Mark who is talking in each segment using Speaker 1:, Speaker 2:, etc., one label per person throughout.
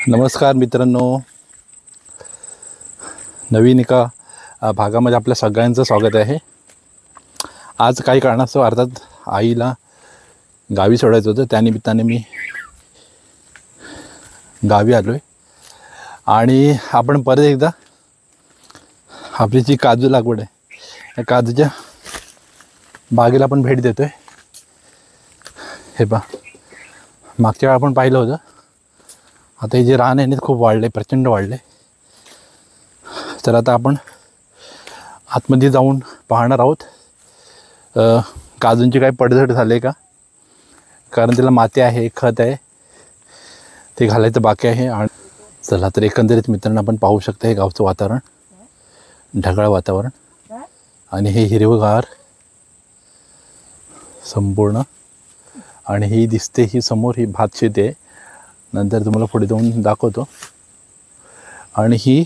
Speaker 1: नमस्कार मित्रांनो, नवीन एका भागामध्ये आपल्या सगळ्यांचं स्वागत आहे. आज काही कारणास्तव अर्थात आईला गावी सोडायचं होतं, त्यानिमित्ताने मी गावी आलो आहे. आणि आपण परत एकदा आपली जी काजू लागवड आहे या काजूच्या बागेला आपण भेट देतो आहे. हे पहा, मागच्या वेळा आपण पाहिलं होतं. आता हे जे रान आहे खूप वाढले, प्रचंड वाढले. तर आता आपण आतमध्ये जाऊन पाहणार आहोत काजूंची काही पडझड झाली का, कारण त्याला माती आहे, खत आहे, ते घालायचं बाकी आहे. आणि चला तर एकंदरीत मित्रांनो आपण पाहू शकता हे गावचं वातावरण, ढगाळ वातावरण आणि हे हिरवगार संपूर्ण. आणि ही दिसते ही समोर ही भात शेती आहे, नंतर तुम्हाला पुढे जाऊन दाखवतो. आणि ही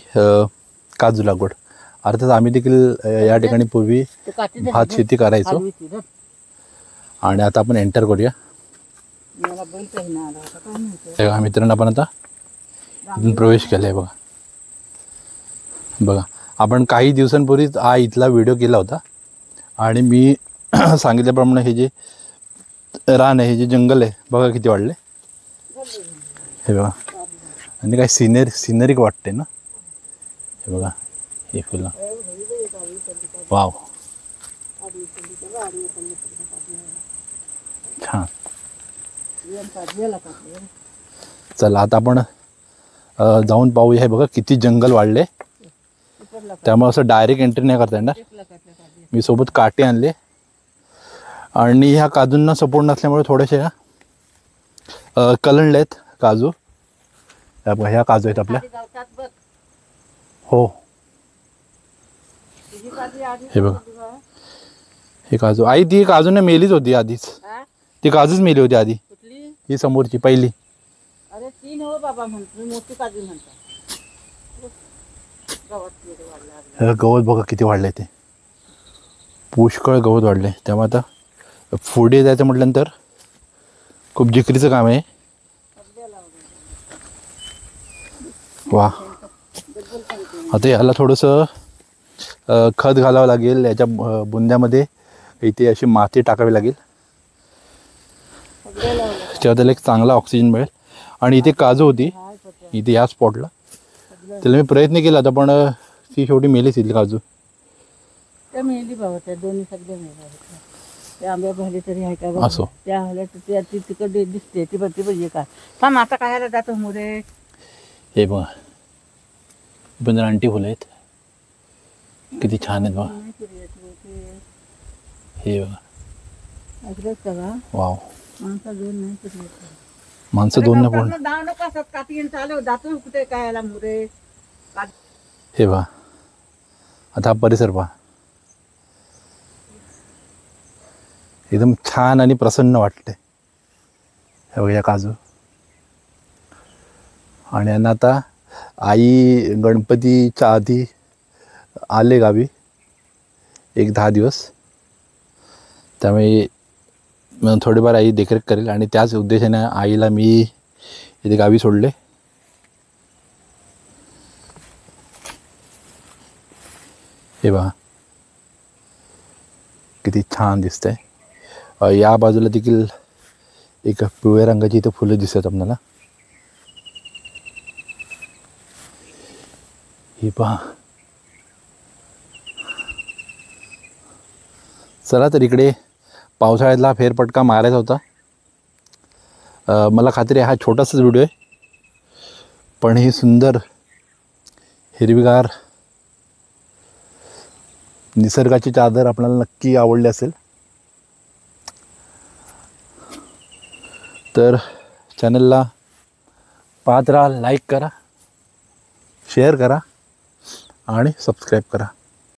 Speaker 1: काजू लागवड. अर्थात आम्ही देखील या ठिकाणी पूर्वी भात शेती करायचो. आणि आता आपण एंटर करूया. मित्रांनो आपण आता इथून प्रवेश केला आहे. बघा आपण काही दिवसांपूर्वीच इथला व्हिडिओ केला होता. आणि मी सांगितल्याप्रमाणे हे जे रान आहे, हे जे जंगल आहे, बघा किती वाढले. हे बघा, आणि काय सिनरी वाटते ना. हे बघा, हे फुलं, वाव, छान. चला आता आपण जाऊन पाहूया. हे बघा किती जंगल वाढले, त्यामुळे असं डायरेक्ट एंट्री नाही करता येणार. मी सोबत काटे आणले. आणि ह्या काजूंना सपोर्ट नसल्यामुळे थोडेसे कलंडले आहेत काजू. ह्या काजू आहेत आपल्या. हो, हे बघा, हे काजू. आई ती काजूने मेलीच होती आधीच. ती काजूच मेली होती आधी, ही समोरची पहिली.
Speaker 2: अरे तीन हो बाबा, मोठी काजू म्हणतात.
Speaker 1: गवत बघा किती वाढले, ते पुष्कळ गवत वाढले. त्यामुळे आता पुढे जायचं म्हटल्यानंतर खूप जिकरीचं काम आहे. वा, आता याला थोडंसं खत घालावं लागेल. याच्या बुंद्यामध्ये इथे अशी माती टाकावी लागेल, तेव्हा त्याला एक चांगला ऑक्सिजन मिळेल. आणि इथे काजू होती, इथे या स्पॉटला. त्याला मी प्रयत्न केला होता, पण ती शेवटी मेलीच इथली काजू.
Speaker 2: त्या मेली बाबा, त्या दोन्ही सगळ्या मेल्या. त्या आंब्या भरले तरी आहे का बघ.
Speaker 1: असो,
Speaker 2: त्या हल्या तर ती तिकडे दिसते, ती बघते पाहिजे का. थांब, आता खायला जातो मुरे.
Speaker 1: हे बघा, पण रानटी फुलं आहेत, किती छान आहेत बघा. हे बघा, वाव. माणसं दोन न पण. हे बघा, आता हा परिसर पहा, एकदम छान आणि प्रसन्न वाटते. हे बघा या काजू. आणि यांना आता आई गणपतीच्या आधी आले गावी एक 10 दिवस, त्यामुळे थोडेफार आई देखरेख करेल. आणि त्याच उद्देशाने आईला मी इथे गावी सोडले. हे बघा किती छान दिसतंय. या बाजूला देखील एक पिवळ्या रंगाची इथं फुलं दिसतात आपल्याला. ही पहा. चला तर इकडे पावसाळ्यातला फेरफटका मारायचा होता. मला खात्री आहे हा छोटासाच व्हिडिओ आहे, पण ही सुंदर हिरवीगार निसर्गाची चादर आपल्याला नक्की आवडली असेल. तर चॅनलला पाहत राहा, लाईक करा, शेअर करा आणि सबस्क्राईब करा.